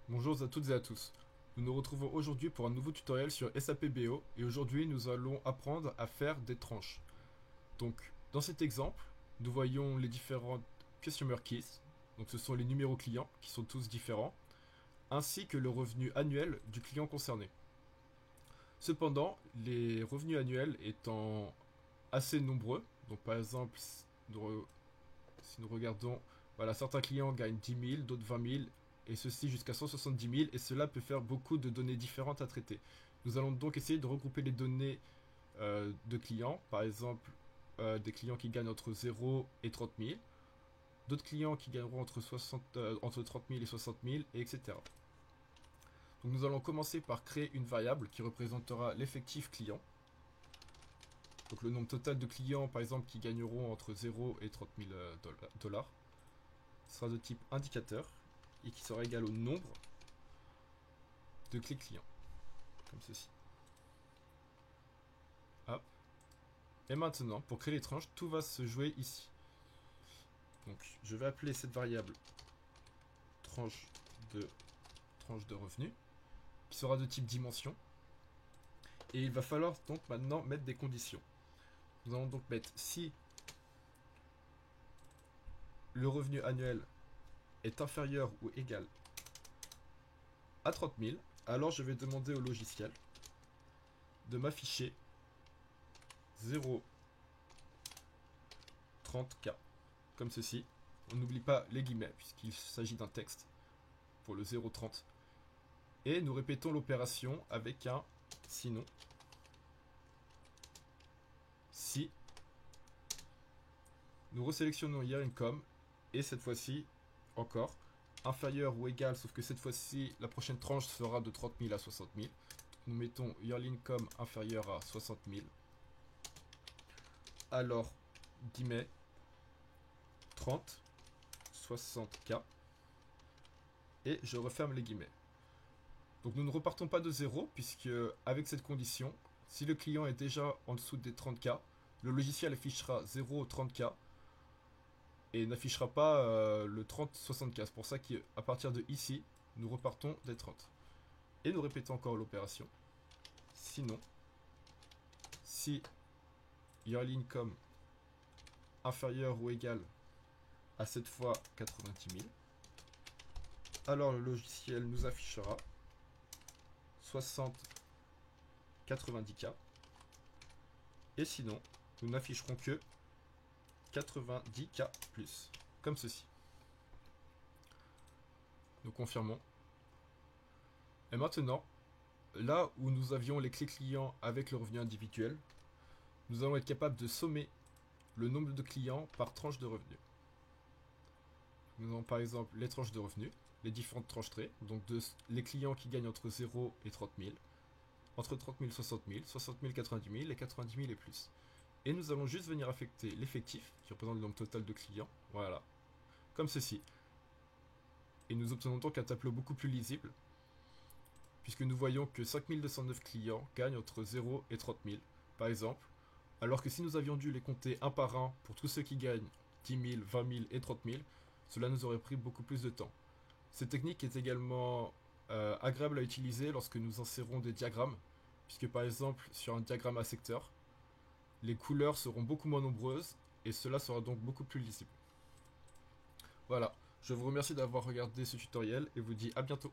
Bonjour à toutes et à tous. Nous nous retrouvons aujourd'hui pour un nouveau tutoriel sur SAP BO et aujourd'hui nous allons apprendre à faire des tranches. Donc dans cet exemple, nous voyons les différents Customer Keys, donc ce sont les numéros clients qui sont tous différents, ainsi que le revenu annuel du client concerné. Cependant, les revenus annuels étant assez nombreux, donc par exemple si nous regardons, voilà, certains clients gagnent 10 000, d'autres 20 000, et ceci jusqu'à 170 000, et cela peut faire beaucoup de données différentes à traiter. Nous allons donc essayer de regrouper les données de clients, par exemple des clients qui gagnent entre 0 et 30 000, d'autres clients qui gagneront entre 30 000 et 60 000, et etc. Donc nous allons commencer par créer une variable qui représentera l'effectif client. Donc le nombre total de clients, par exemple, qui gagneront entre 0 et 30 000 dollars, sera de type indicateur et qui sera égal au nombre de clés clients, comme ceci. Hop. Et maintenant, pour créer les tranches, tout va se jouer ici. Donc, je vais appeler cette variable tranche de revenu, qui sera de type dimension. Et il va falloir donc maintenant mettre des conditions. Nous allons donc mettre si le revenu annuel est inférieur ou égal à 30 000, alors je vais demander au logiciel de m'afficher 0,30K, comme ceci. On n'oublie pas les guillemets, puisqu'il s'agit d'un texte pour le 0,30. Et nous répétons l'opération avec un sinon. Si nous resélectionnons Year Income, et cette fois-ci, encore, inférieur ou égal, sauf que cette fois-ci, la prochaine tranche sera de 30 000 à 60 000. Nous mettons Yearly Income inférieur à 60 000. Alors, guillemets, 30, 60K, et je referme les guillemets. Donc nous ne repartons pas de 0, puisque avec cette condition, si le client est déjà en dessous des 30K, le logiciel affichera 0,30K et n'affichera pas le 30-60K. C'est pour ça qu'à partir de ici, nous repartons des 30. Et nous répétons encore l'opération. Sinon, si yearly income inférieur ou égal à cette fois 90 000, alors le logiciel nous affichera 60 90K. Et sinon, nous n'afficherons que 90K+, comme ceci. Nous confirmons. Et maintenant, là où nous avions les clés clients avec le revenu individuel, nous allons être capables de sommer le nombre de clients par tranche de revenu. Nous avons par exemple les tranches de revenus, les différentes tranches traits, donc les clients qui gagnent entre 0 et 30 000, entre 30 000 60 000, 60 000 90 000 et 90 000 et plus. Et nous allons juste venir affecter l'effectif, qui représente le nombre total de clients, voilà, comme ceci. Et nous obtenons donc un tableau beaucoup plus lisible, puisque nous voyons que 5209 clients gagnent entre 0 et 30 000, par exemple, alors que si nous avions dû les compter un par un pour tous ceux qui gagnent 10 000, 20 000 et 30 000, cela nous aurait pris beaucoup plus de temps. Cette technique est également agréable à utiliser lorsque nous insérons des diagrammes, puisque par exemple sur un diagramme à secteur, les couleurs seront beaucoup moins nombreuses et cela sera donc beaucoup plus lisible. Voilà, je vous remercie d'avoir regardé ce tutoriel et vous dis à bientôt.